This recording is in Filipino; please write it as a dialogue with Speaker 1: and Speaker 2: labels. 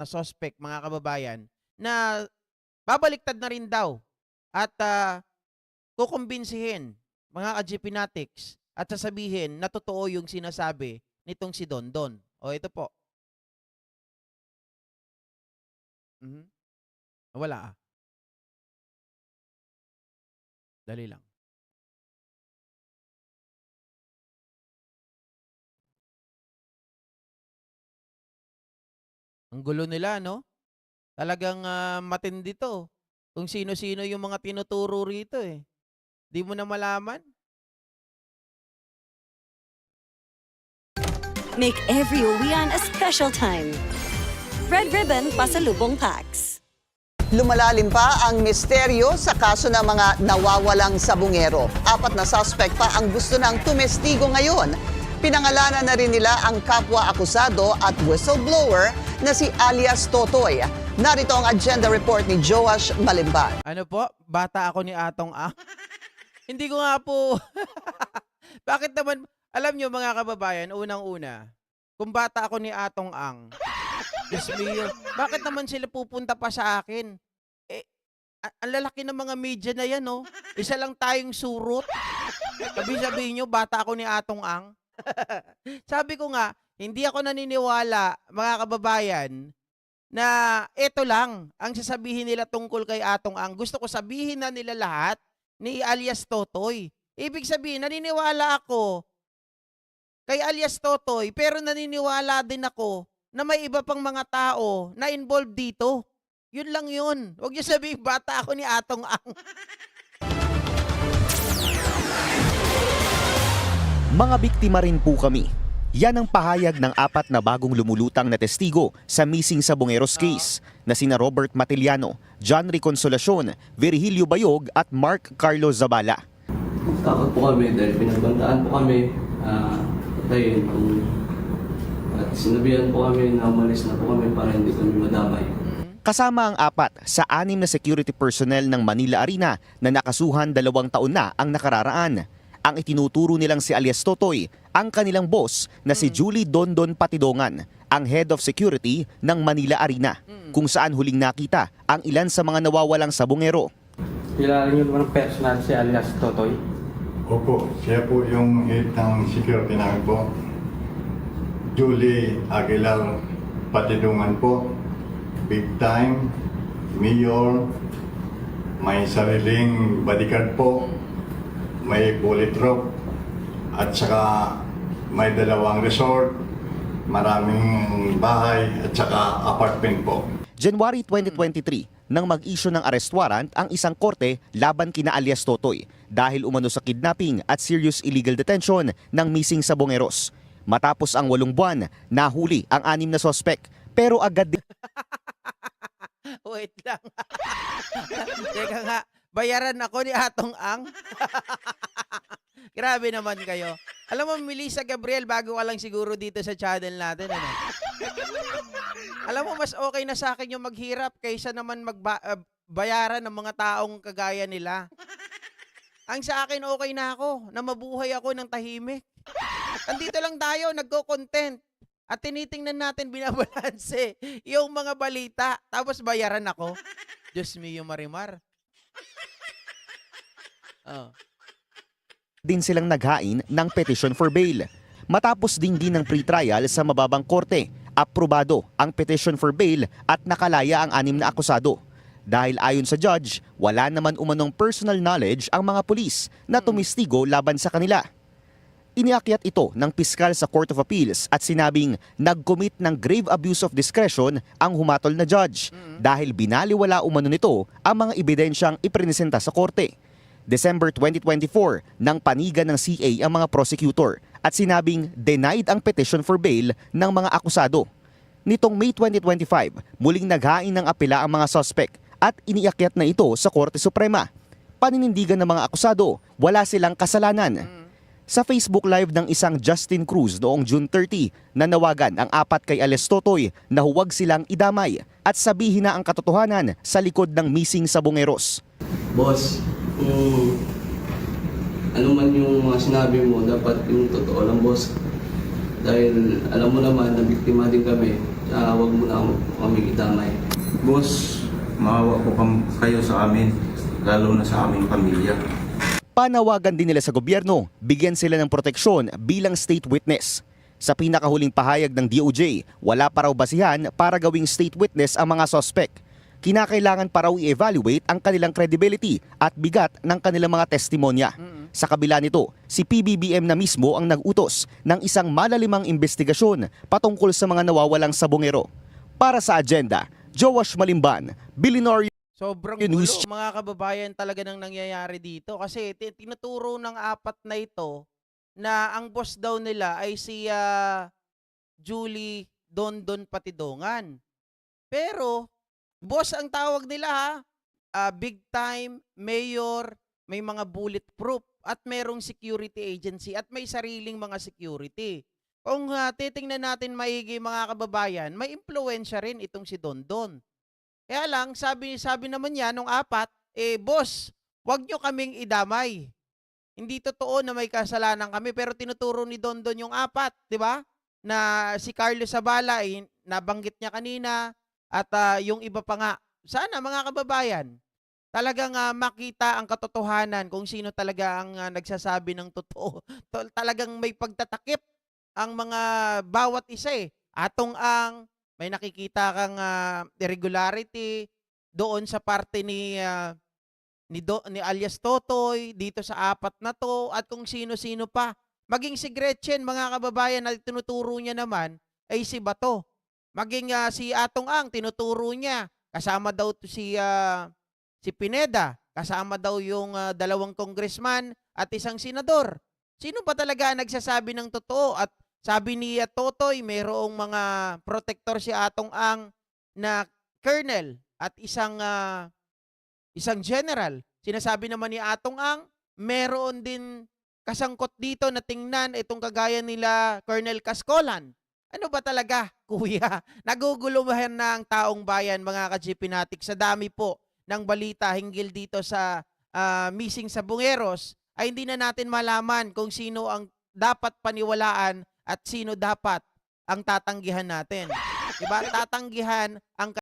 Speaker 1: na suspect, mga kababayan, na babaliktad na rin daw at kukumbinsihin mga ka-GP Natics at sasabihin na totoo yung sinasabi nitong si Dondon. O ito po. Mhm. Wala. Dali lang. Ang gulo nila, no? Talagang matindi to. Kung sino-sino yung mga tinuturo rito eh. Di mo na malaman.
Speaker 2: Make every uwian a special time. Red Ribbon Pasalubong Packs.
Speaker 3: Lumalalim pa ang misteryo sa kaso ng mga nawawalang sabungero. 4 na suspect pa ang gusto ng tumestigo ngayon. Pinangalanan na rin nila ang kapwa-akusado at whistleblower na si alias Totoy. Narito ang agenda report ni Joash Malimban.
Speaker 1: Ano po? Bata ako ni Atong Ang? Hindi ko nga po. Bakit naman, alam nyo mga kababayan, unang-una, kung bata ako ni Atong Ang, Diyos mio, bakit naman sila pupunta pa sa akin? Eh, ang lalaki ng mga media na yan, no? Isa lang tayong surot. Sabihin nyo, bata ako ni Atong Ang. Sabi ko nga, hindi ako naniniwala, mga kababayan, na ito lang ang sasabihin nila tungkol kay Atong Ang. Gusto ko sabihin na nila lahat ni alias Totoy. Ibig sabihin, naniniwala ako kay alias Totoy, pero naniniwala din ako na may iba pang mga tao na involved dito. Yun lang yun. Huwag niyo sabihin, bata ako ni Atong Ang.
Speaker 4: Mga biktima rin po kami. Yan ang pahayag ng 4 na bagong lumulutang na testigo sa missing Sabongeros case na sina Robert Matiliano, John Reconsolacion, Virgilio Bayog at Mark Carlos Zabala.
Speaker 5: Takot po kami dahil pinagbandaan po kami patayin at sinabihan po kami na umalis na po kami para hindi kami madamay.
Speaker 4: Kasama ang 4 sa 6 na security personnel ng Manila Arena na nakasuhan 2 taon na ang nakararaan. Ang itinuturo nilang si alias Totoy, ang kanilang boss na si Julie Dondon Patidongan, ang head of security ng Manila Arena, kung saan huling nakita ang ilan sa mga nawawalang sabungero.
Speaker 6: Kilala niyo naman ang personal si alias Totoy?
Speaker 7: Opo, siya po yung head ng security namin po. Julie Aguilar Patidungan po. Big time, mayor, may sariling bodyguard po, may bullet drop, at saka may 2 resort, maraming bahay, at saka apartment po.
Speaker 4: January 2023, nang mag-issue ng arrest warrant ang isang korte laban kina alias Totoy dahil umano sa kidnapping at serious illegal detention ng missing Sabongeros. Matapos ang 8 buwan, nahuli ang 6 na sospek pero agad din
Speaker 1: Wait lang. Teka nga, bayaran ako ni Atong Ang. Grabe naman kayo. Alam mo, Melissa Gabriel, bago ka lang siguro dito sa channel natin. Ano? Alam mo, mas okay na sa akin yung maghirap kaysa naman bayaran ng mga taong kagaya nila. Ang sa akin, okay na ako, na mabuhay ako ng tahimik. Andito lang tayo, nagko-content. At tinitingnan natin, binabalanse yung mga balita. Tapos bayaran ako. Diyos mio, Marimar. Oh.
Speaker 4: din silang naghain ng petition for bail. Matapos dinggin ng pre-trial sa mababang korte, aprobado ang petition for bail at nakalaya ang 6 na akusado. Dahil ayon sa judge, wala naman umanong personal knowledge ang mga pulis na tumistigo laban sa kanila. Iniakyat ito ng piskal sa Court of Appeals at sinabing nag-commit ng grave abuse of discretion ang humatol na judge dahil binaliwala umano nito ang mga ebidensyang iprenesenta sa korte. December 2024 nang panigan ng CA ang mga prosecutor at sinabing denied ang petition for bail ng mga akusado. Nitong May 2025, muling naghain ng apela ang mga suspect at iniakyat na ito sa Korte Suprema. Paninindigan ng mga akusado, wala silang kasalanan. Sa Facebook Live ng isang Justin Cruz noong June 30, nanawagan ang 4 kay alias Totoy na huwag silang idamay at sabihin na ang katotohanan sa likod ng missing Sabongeros.
Speaker 5: Boss, ano man yung mga sinabi mo, dapat yung totoo lang, boss. Dahil alam mo naman na biktima din kami. wag mo na kami idamay.
Speaker 8: Boss, maawa po kayo sa amin, lalo na sa aming pamilya.
Speaker 4: Panawagan din nila sa gobyerno, bigyan sila ng proteksyon bilang state witness. Sa pinakahuling pahayag ng DOJ, wala pa raw basihan para gawing state witness ang mga suspect. Kinakailangan pa raw i-evaluate ang kanilang credibility at bigat ng kanilang mga testimonya. Sa kabila nito, si PBBM na mismo ang nag-utos ng isang malalimang investigasyon patungkol sa mga nawawalang sabongero. Para sa agenda, Joash Malimban, Billionaire
Speaker 1: Sobrang
Speaker 4: News.
Speaker 1: gulo, mga kababayan, talaga nang nangyayari dito. Kasi tinuturo ng apat na ito na ang boss daw nila ay si Julie Dondon Patidongan. Pero, boss ang tawag nila ha. Big time, mayor, may mga bulletproof, at merong security agency, at may sariling mga security. Kung titingnan natin maigi mga kababayan, may impluwensya rin itong si Dondon. Kaya lang, sabi naman niya nung apat, boss, wag nyo kaming idamay. Hindi totoo na may kasalanan kami, pero tinuturo ni Dondon yung apat, di ba? Na si Carlos Zabala, nabanggit niya kanina, at yung iba pa nga. Sana mga kababayan, talagang makita ang katotohanan kung sino talaga ang nagsasabi ng totoo. Talagang may pagtatakip ang mga bawat isa eh. Atong ang may nakikita kang irregularity doon sa parte ni alias Totoy, dito sa apat na to, at kung sino-sino pa. Maging si Gretchen, mga kababayan, na tinuturo niya naman ay si Bato. Maging si Atong Ang, tinuturo niya. Kasama daw si Pineda. Kasama daw yung 2 congressman at 1 senador. Sino ba talaga ang nagsasabi ng totoo? At sabi ni Totoy, mayroong mga protector si Atong Ang na colonel at isang general. Sinasabi naman ni Atong Ang, meron din kasangkot dito na tingnan itong kagaya nila Colonel Cascolan. Ano ba talaga, kuya? Naguguluhan na ang taong bayan, mga ka-GPnatic, sa dami po ng balita hinggil dito sa missing sa Bungeros, ay hindi na natin malaman kung sino ang dapat paniwalaan at sino dapat ang tatanggihan natin. Diba? Tatanggihan ang